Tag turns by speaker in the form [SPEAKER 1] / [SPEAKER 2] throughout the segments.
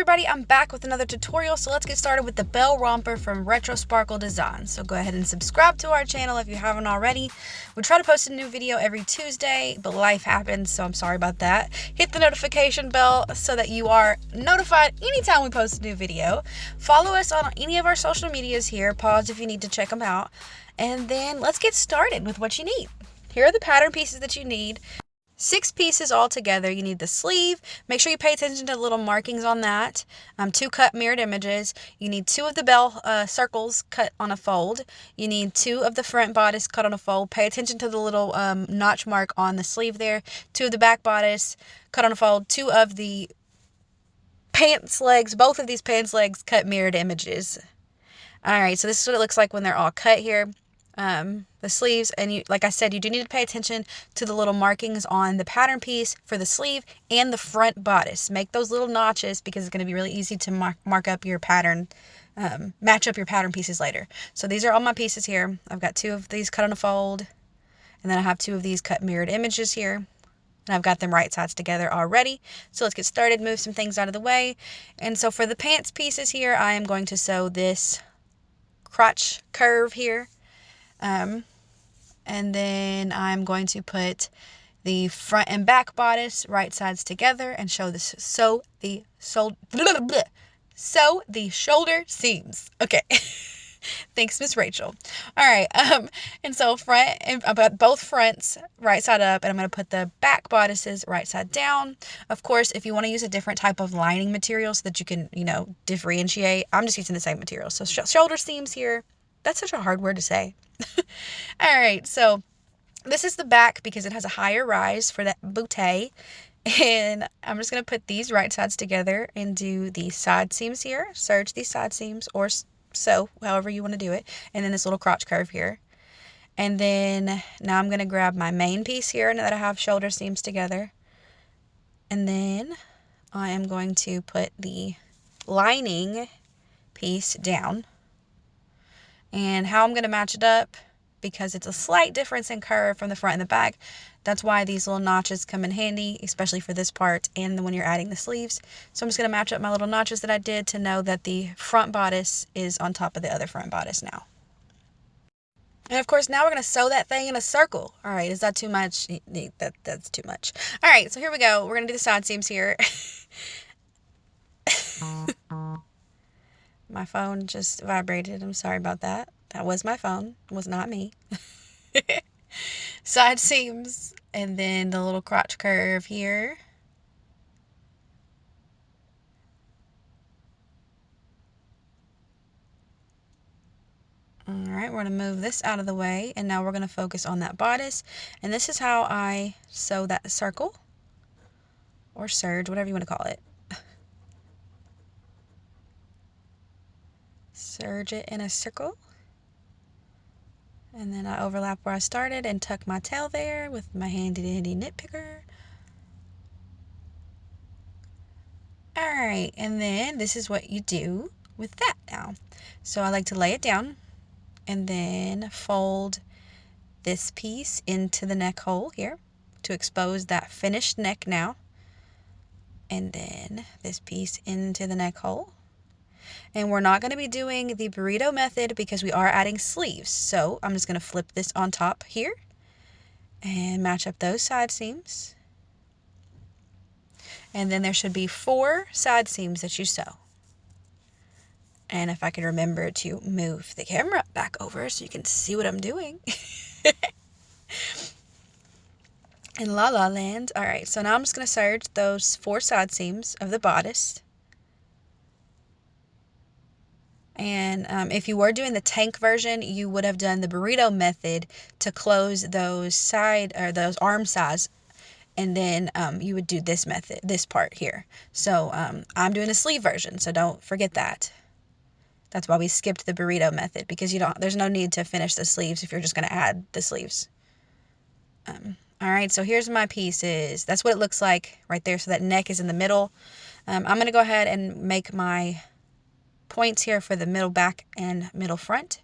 [SPEAKER 1] everybody, I'm back with another tutorial, so let's get started with the bell romper from Retro Sparkle Designs. So go ahead and subscribe to our channel if you haven't already. We try to post a new video every Tuesday, but life happens, so I'm sorry about that. Hit the notification bell so that you are notified anytime we post a new video. Follow us on any of our social medias here. Pause if you need to check them out. And then let's get started with what you need. Here are the pattern pieces that you need. 6 pieces all together. You need the sleeve. Make sure you pay attention to the little markings on that. 2 cut mirrored images. You need 2 of the bell circles cut on a fold. You need 2 of the front bodice cut on a fold. Pay attention to the little notch mark on the sleeve there. 2 of the back bodice cut on a fold. 2 of the pants legs. Both of these pants legs cut mirrored images. Alright, so this is what it looks like when they're all cut here. The sleeves, and you, like I said, you do need to pay attention to the little markings on the pattern piece for the sleeve and the front bodice. Make those little notches because it's going to be really easy to mark up your pattern, match up your pattern pieces later. So these are all my pieces here. I've got 2 of these cut on a fold, and then I have 2 of these cut mirrored images here. And I've got them right sides together already. So let's get started, move some things out of the way. And so for the pants pieces here, I am going to sew this crotch curve here. And then I'm going to put the front and back bodice right sides together and sew the shoulder seams. Okay. Thanks, Miss Rachel. All right. And so front and both fronts right side up, and I'm going to put the back bodices right side down. Of course, if you want to use a different type of lining material so that you can, differentiate, I'm just using the same material. So shoulder seams here. That's such a hard word to say. All right, so this is the back because it has a higher rise for that bootay. And I'm just going to put these right sides together and do the side seams here. Serge these side seams or sew, however you want to do it. And then this little crotch curve here. And then now I'm going to grab my main piece here now that I have shoulder seams together. And then I am going to put the lining piece down. And how I'm going to match it up, because it's a slight difference in curve from the front and the back, that's why these little notches come in handy, especially for this part and when you're adding the sleeves. So I'm just going to match up my little notches that I did to know that the front bodice is on top of the other front bodice now. And of course, now we're going to sew that thing in a circle. All right, is that too much? That's too much. All right, so here we go. We're going to do the side seams here. My phone just vibrated. I'm sorry about that. That was my phone. It was not me. Side seams. And then the little crotch curve here. Alright, we're going to move this out of the way. And now we're going to focus on that bodice. And this is how I sew that circle. Or serge, whatever you want to call it. Serge it in a circle. And then I overlap where I started and tuck my tail there with my handy dandy nitpicker. Alright, and then this is what you do with that now. So I like to lay it down and then fold this piece into the neck hole here to expose that finished neck now. And then this piece into the neck hole. And we're not going to be doing the burrito method because we are adding sleeves. So I'm just going to flip this on top here and match up those side seams. And then there should be 4 side seams that you sew. And if I can remember to move the camera back over so you can see what I'm doing. In La La Land. All right, so now I'm just going to serge those 4 side seams of the bodice. And if you were doing the tank version, you would have done the burrito method to close those those arm sides, and then you would do this method, this part here. So I'm doing the sleeve version, so don't forget that. That's why we skipped the burrito method, because there's no need to finish the sleeves if you're just going to add the sleeves. All right, so here's my pieces. That's what it looks like right there. So that neck is in the middle. I'm going to go ahead and make my points here for the middle back and middle front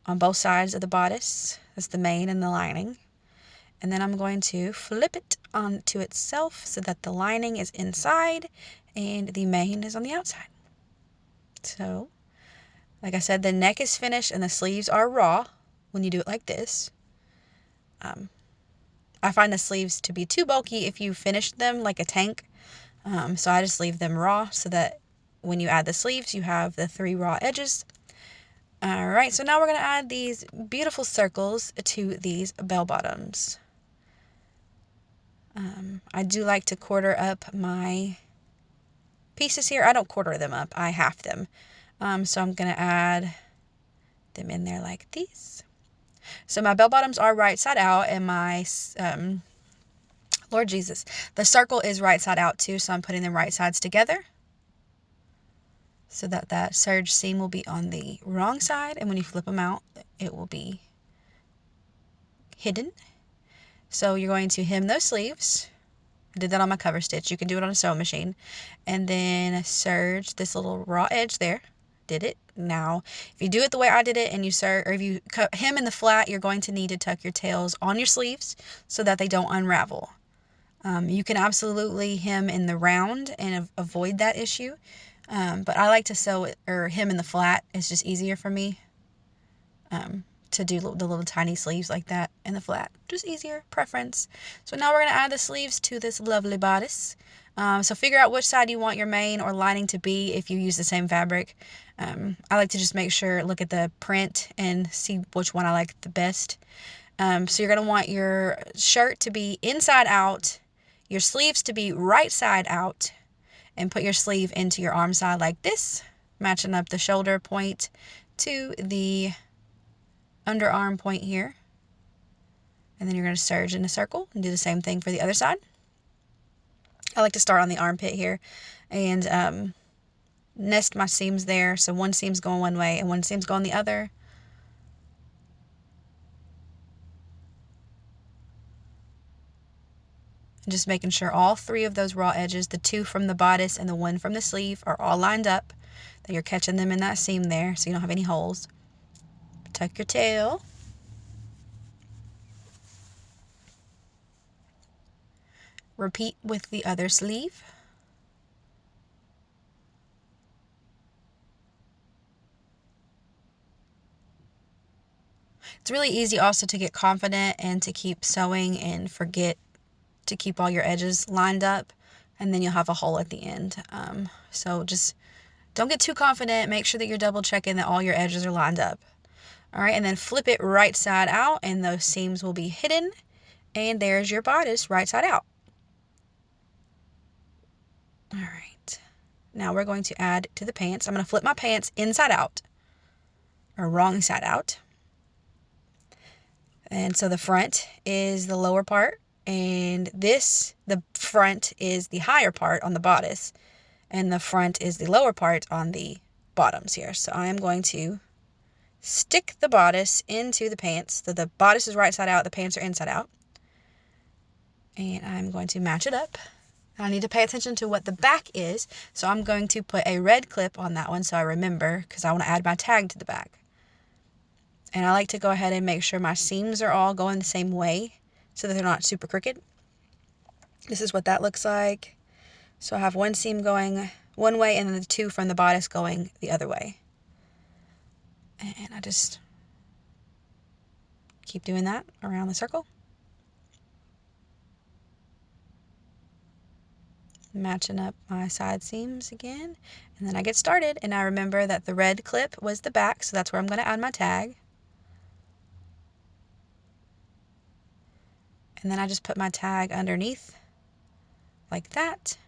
[SPEAKER 1] on both sides of the bodice. That's the main and the lining. And then I'm going to flip it onto itself so that the lining is inside and the mane is on the outside. So, like I said, the neck is finished and the sleeves are raw when you do it like this. I find the sleeves to be too bulky if you finish them like a tank. So I just leave them raw so that when you add the sleeves, you have the 3 raw edges. Alright, so now we're going to add these beautiful circles to these bell bottoms. I do like to quarter up my pieces here. I don't quarter them up, I half them. So I'm going to add them in there like these. So my bell bottoms are right side out, and my, Lord Jesus, the circle is right side out too, so I'm putting them right sides together so that that serge seam will be on the wrong side, and when you flip them out, it will be hidden. So you're going to hem those sleeves. I did that on my cover stitch. You can do it on a sewing machine. And then serge this little raw edge there. Did it. Now, if you do it the way I did it and you serge, or if you hem in the flat, you're going to need to tuck your tails on your sleeves so that they don't unravel. You can absolutely hem in the round and avoid that issue. But I like to sew it or hem in the flat. It's just easier for me. To do the little tiny sleeves like that in the flat. Just easier, preference. So now we're going to add the sleeves to this lovely bodice. So figure out which side you want your mane or lining to be if you use the same fabric. I like to just make sure, look at the print and see which one I like the best. So you're going to want your shirt to be inside out, your sleeves to be right side out, and put your sleeve into your arm side like this, matching up the shoulder point to the underarm point here. And then you're going to serge in a circle and do the same thing for the other side. I like to start on the armpit here and nest my seams there. So one seam's going one way and one seam's going the other. And just making sure all 3 of those raw edges, the 2 from the bodice and the 1 from the sleeve, are all lined up. That you're catching them in that seam there so you don't have any holes. Tuck your tail. Repeat with the other sleeve. It's really easy also to get confident and to keep sewing and forget to keep all your edges lined up, and then you'll have a hole at the end. So just don't get too confident. Make sure that you're double checking that all your edges are lined up. All right, and then flip it right side out and those seams will be hidden, and there's your bodice right side out. All right, now we're going to add to the pants. I'm going to flip my pants inside out, or wrong side out. And so the front is the lower part, and the front is the higher part on the bodice, and the front is the lower part on the bottoms here. So I am going to stick the bodice into the pants. So the bodice is right side out, the pants are inside out. And I'm going to match it up. I need to pay attention to what the back is, so I'm going to put a red clip on that one so I remember, because I want to add my tag to the back. And I like to go ahead and make sure my seams are all going the same way so that they're not super crooked. This is what that looks like. So I have one seam going one way and then the 2 from the bodice going the other way. And I just keep doing that around the circle. Matching up my side seams again. And then I get started, and I remember that the red clip was the back, so that's where I'm going to add my tag. And then I just put my tag underneath like that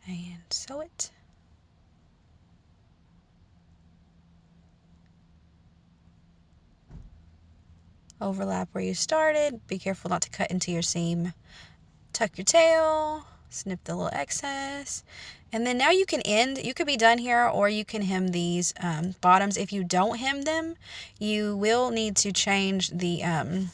[SPEAKER 1] and sew it. Overlap where you started. Be careful not to cut into your seam. Tuck your tail, snip the little excess, and then now you can end. You could be done here, or you can hem these bottoms. If you don't hem them, you will need to change the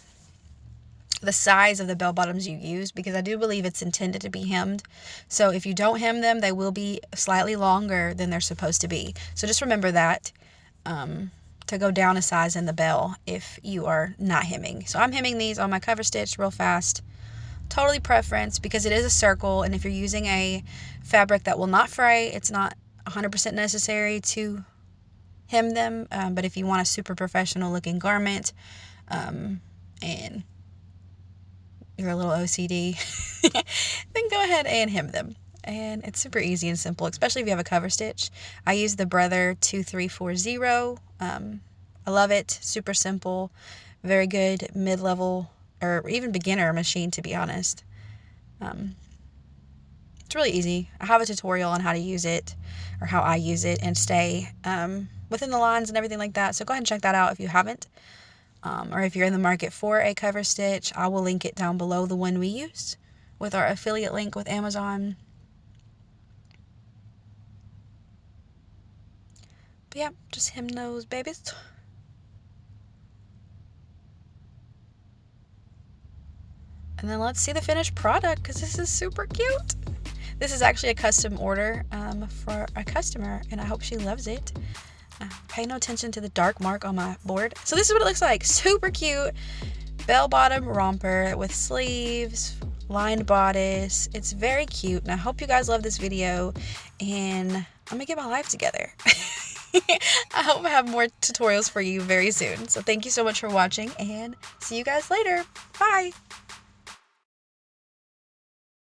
[SPEAKER 1] size of the bell bottoms you use, because I do believe it's intended to be hemmed. So if you don't hem them, they will be slightly longer than they're supposed to be. So just remember that, to go down a size in the bell if you are not hemming. So I'm hemming these on my cover stitch real fast. totally preference because it is a circle, and if you're using a fabric that will not fray, it's not 100% necessary to hem them. But if you want a super professional looking garment, and you're a little OCD, then go ahead and hem them. And it's super easy and simple, especially if you have a cover stitch. I use the Brother 2340. I love it. Super simple, very good mid-level or even beginner machine, to be honest. It's really easy. I have a tutorial on how to use it, or how I use it and stay within the lines and everything like that. So go ahead and check that out if you haven't. Or if you're in the market for a cover stitch, I will link it down below, the one we use with our affiliate link with Amazon. But yeah, just hem those babies. And then let's see the finished product, because this is super cute. This is actually a custom order for a customer, and I hope she loves it. Pay no attention to the dark mark on my board. So this is what it looks like. Super cute bell bottom romper with sleeves, lined bodice. It's very cute, and I hope you guys love this video, and I'm gonna get my life together. I hope I have more tutorials for you very soon. So thank you so much for watching, and see you guys later. Bye.